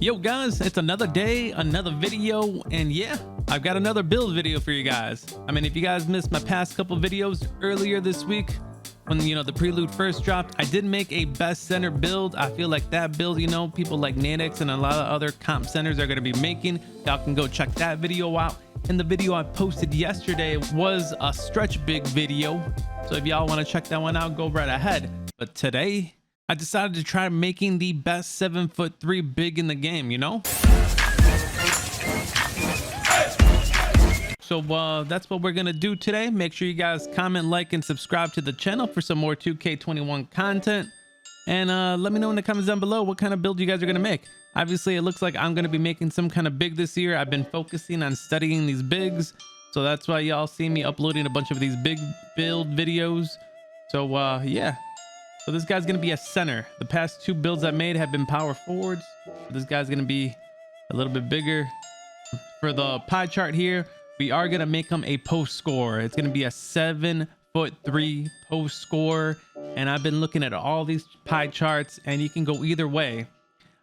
Yo guys, it's another day, another video, and yeah, I've got another build video for you guys. I mean, if you guys missed my past couple videos earlier this week when the prelude first dropped, I did make a best center build. I feel like that build, people like Nadix and a lot of other comp centers are going to be making. Y'all can go check that video out. And the video I posted yesterday was a stretch big video, so if y'all want to check that one out, go right ahead. But today I decided to try making the best 7'3" big in the game, So that's what we're gonna do today. Make sure you guys comment, like, and subscribe to the channel for some more 2K21 content. And let me know in the comments down below what kind of build you guys are gonna make. Obviously, it looks like I'm gonna be making some kind of big this year. I've been focusing on studying these bigs, so that's why y'all see me uploading a bunch of these big build videos. So yeah. So this guy's going to be a center. The past two builds I made have been power forwards. This guy's going to be a little bit bigger. For the pie chart here, we are going to make him a post scorer. It's going to be a 7'3" post scorer. And I've been looking at all these pie charts and you can go either way.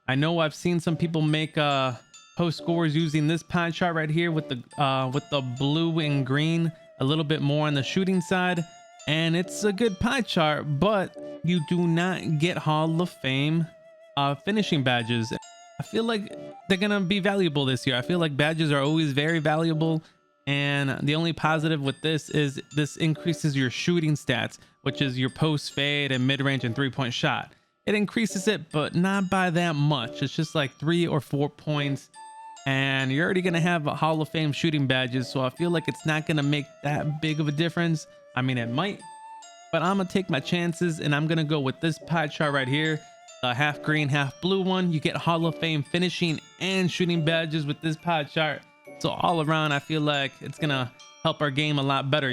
I know I've seen some people make post scorers using this pie chart right here with the blue and green, a little bit more on the shooting side. And it's a good pie chart, but you do not get Hall of Fame finishing badges. I feel like they're gonna be valuable this year. I feel like badges are always very valuable, and the only positive with this is this increases your shooting stats, which is your post, fade, and mid-range and 3-point shot. It increases it, but not by that much. It's just like 3 or 4 points, and you're already gonna have a Hall of Fame shooting badges, so I feel like it's not gonna make that big of a difference. I mean, it might, but I'm gonna take my chances and I'm gonna go with this pie chart right here, the half green half blue one. You get Hall of Fame finishing and shooting badges with this pie chart, so all around I feel like it's gonna help our game a lot better,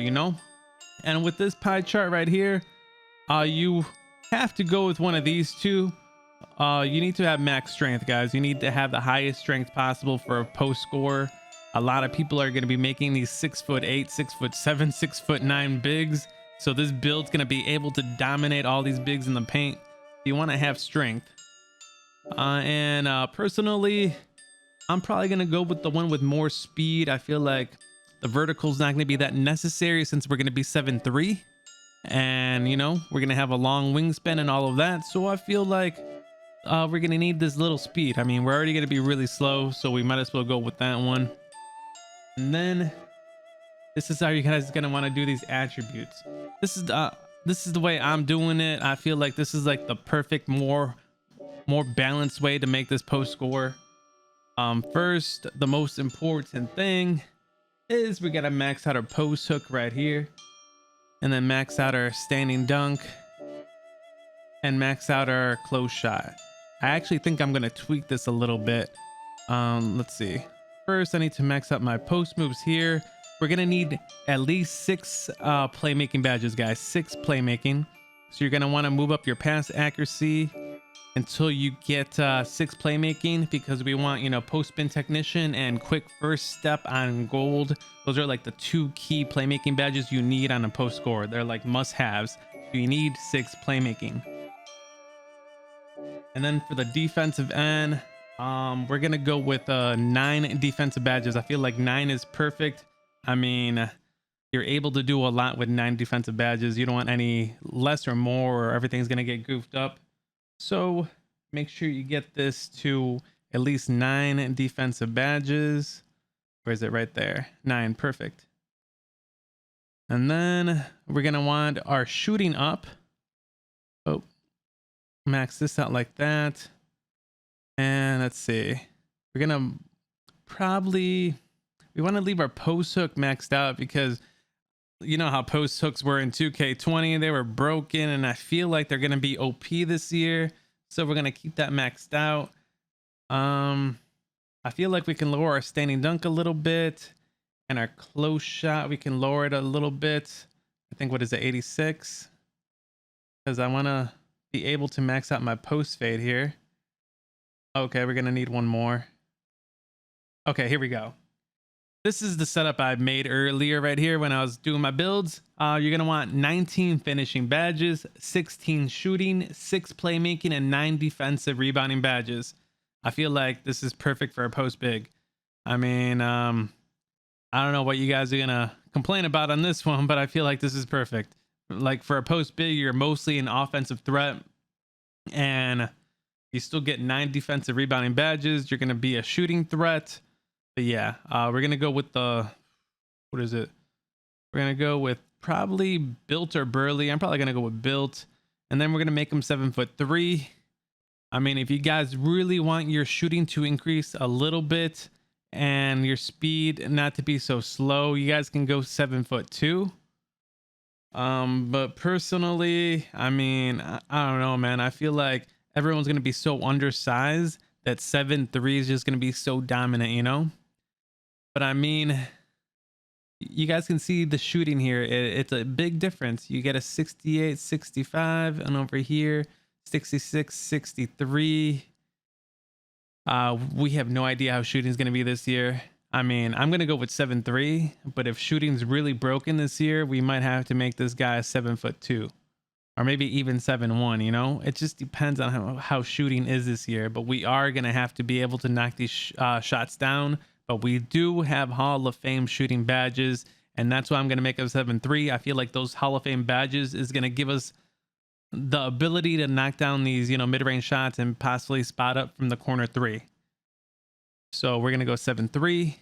And with this pie chart right here, you have to go with one of these two. You need to have max strength, guys. You need to have the highest strength possible for a post scorer. A lot of people are going to be making these 6'8", 6'7", 6'9" bigs. So this build's going to be able to dominate all these bigs in the paint. You want to have strength. Personally, I'm probably going to go with the one with more speed. I feel like the vertical is not going to be that necessary since we're going to be 7'3". And, we're going to have a long wingspan and all of that. So I feel like we're going to need this little speed. I mean, we're already going to be really slow, so we might as well go with that one. And then this is how you guys are gonna want to do these attributes. This is the way I'm doing it. I feel like this is like the perfect, more balanced way to make this post score. First, the most important thing is we gotta max out our post hook right here, and then max out our standing dunk, and max out our close shot. I actually think I'm gonna tweak this a little bit. Let's see. First, I need to max out my post moves here. We're gonna need at least 6 playmaking badges, guys. 6 playmaking. So you're gonna want to move up your pass accuracy until you get 6 playmaking, because we want, post spin technician and quick first step on gold. Those are like the 2 key playmaking badges you need on a post score. They're like must-haves. You need 6 playmaking. And then for the defensive end, we're gonna go with 9 defensive badges. I feel like 9 is perfect. I mean, you're able to do a lot with 9 defensive badges. You don't want any less or more, or everything's gonna get goofed up. So make sure you get this to at least 9 defensive badges. Where is it? Right there. 9. Perfect. And then we're gonna want our shooting up. Oh, max this out like that. And let's see, we're gonna we want to leave our post hook maxed out, because you know how post hooks were in 2K20. They were broken, and I feel like they're gonna be OP this year, so we're gonna keep that maxed out. I feel like we can lower our standing dunk a little bit, and our close shot we can lower it a little bit. I think, what is it, 86, because I want to be able to max out my post fade here. Okay, we're gonna need one more. Okay, here we go. This is the setup I made earlier right here when I was doing my builds. You're gonna want 19 finishing badges, 16 shooting, 6 playmaking, and 9 defensive rebounding badges. I feel like this is perfect for a post big. I mean, I don't know what you guys are gonna complain about on this one, but I feel like this is perfect. Like for a post big, you're mostly an offensive threat, and you still get 9 defensive rebounding badges. You're gonna be a shooting threat. But yeah, we're gonna go with the, what is it? We're gonna go with probably built or burly. I'm probably gonna go with built, and then we're gonna make him 7'3". I mean, if you guys really want your shooting to increase a little bit and your speed not to be so slow, you guys can go 7'2". But personally, I mean, I don't know, man. I feel like everyone's gonna be so undersized that 7'3" is just gonna be so dominant, you know? But I mean, you guys can see the shooting here. It's a big difference. You get a 68, 65, and over here, 66, 63. We have no idea how shooting is going to be this year. I mean, I'm going to go with 7'3", but if shooting's really broken this year, we might have to make this guy 7'2", or maybe even 7'1", you know? It just depends on how shooting is this year, but we are going to have to be able to knock these shots down. But we do have Hall of Fame shooting badges, and that's why I'm going to make a 7'3". I feel like those Hall of Fame badges is going to give us the ability to knock down these, you know, mid-range shots and possibly spot up from the corner 3. So we're going to go 7'3".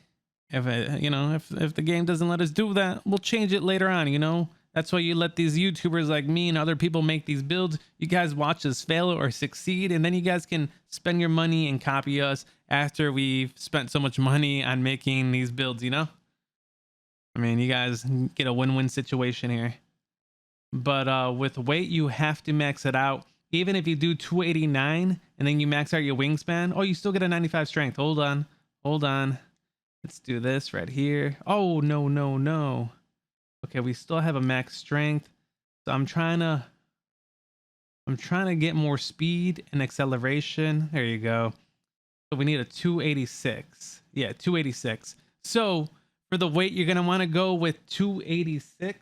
If the game doesn't let us do that, we'll change it later on, you know? That's why you let these YouTubers like me and other people make these builds. You guys watch us fail or succeed, and then you guys can spend your money and copy us after we've spent so much money on making these builds, you know? I mean, you guys get a win-win situation here. But with weight, you have to max it out. Even if you do 289 and then you max out your wingspan, oh, you still get a 95 strength. Hold on. Let's do this right here. Oh, no. Okay, we still have a max strength. So I'm trying to get more speed and acceleration. There you go. So we need a 286. Yeah, 286. So for the weight, you're gonna want to go with 286.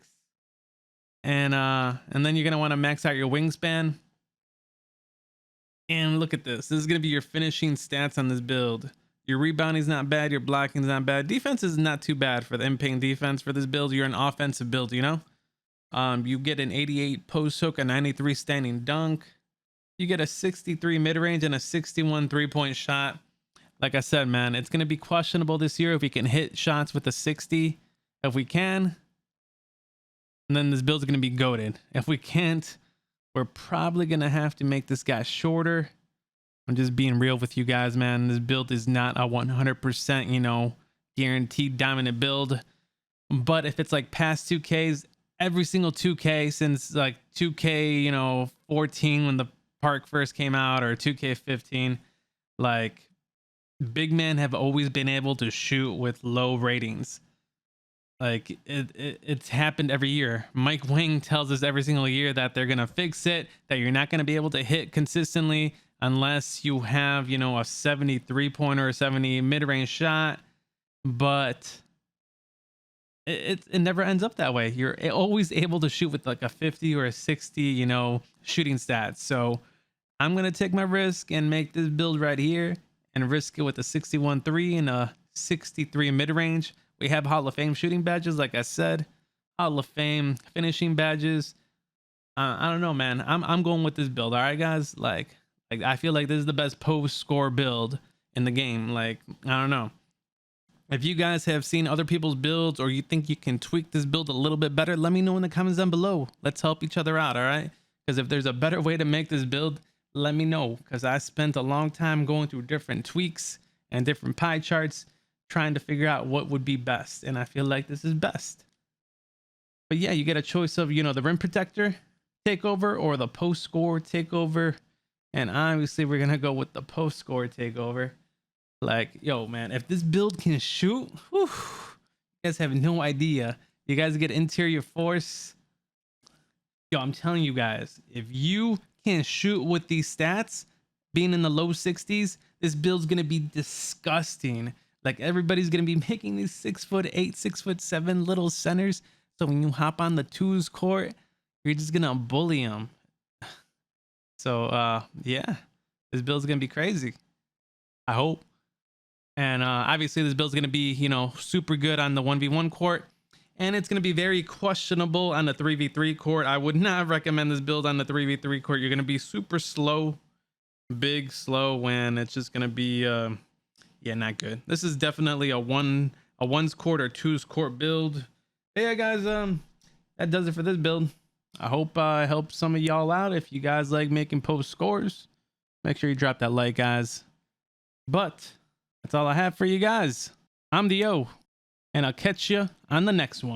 And then you're gonna want to max out your wingspan. And look at this. This is gonna be your finishing stats on this build. Your rebounding is not bad. Your blocking is not bad. Defense is not too bad for the in-paint defense for this build. You're an offensive build, you know? You get an 88 post hook, a 93 standing dunk. You get a 63 mid-range and a 61 three-point shot. Like I said, man, it's going to be questionable this year if we can hit shots with a 60. If we can, and then this build's going to be goated. If we can't, we're probably going to have to make this guy shorter. I'm just being real with you guys, man. This build is not a 100%, you know, guaranteed dominant build. But if it's like past 2Ks, every single 2K since like 2K, you know, 14 when the park first came out, or 2K15, like big men have always been able to shoot with low ratings. Like it's happened every year. Mike Wing tells us every single year that they're gonna fix it, that you're not gonna be able to hit consistently unless you have, you know, a 73 pointer or 70 mid-range shot. But it never ends up that way. You're always able to shoot with like a 50 or a 60, you know, shooting stats. So I'm gonna take my risk and make this build right here and risk it with a 61-3 and a 63 mid-range. We have Hall of Fame shooting badges, like I said, Hall of Fame finishing badges. I don't know, man. I'm going with this build. All right, guys. Like I feel like this is the best post score build in the game. Like, I don't know. If you guys have seen other people's builds, or you think you can tweak this build a little bit better, let me know in the comments down below. Let's help each other out. All right. Because if there's a better way to make this build, let me know. Because I spent a long time going through different tweaks and different pie charts, trying to figure out what would be best, and I feel like this is best. But yeah, you get a choice of, you know, the rim protector takeover or the post score takeover, and obviously we're gonna go with the post score takeover. Like, yo, man, if this build can shoot, whew, you guys have no idea. You guys get interior force. Yo, I'm telling you guys, if you can shoot with these stats, being in the low 60s, this build's gonna be disgusting. Like, everybody's going to be making these 6'8", 6'7" little centers. So when you hop on the twos court, you're just going to bully them. So, yeah, this build's going to be crazy. I hope. And obviously this build's going to be, you know, super good on the 1v1 court. And it's going to be very questionable on the 3v3 court. I would not recommend this build on the 3v3 court. You're going to be super slow, big slow, when it's just going to be, yeah, not good. This is definitely a one's court or two's court build. Yeah, guys, that does it for this build. I hope I helped some of y'all out. If you guys like making post scores, make sure you drop that like, guys. But that's all I have for you guys. I'm the O, and I'll catch you on the next one.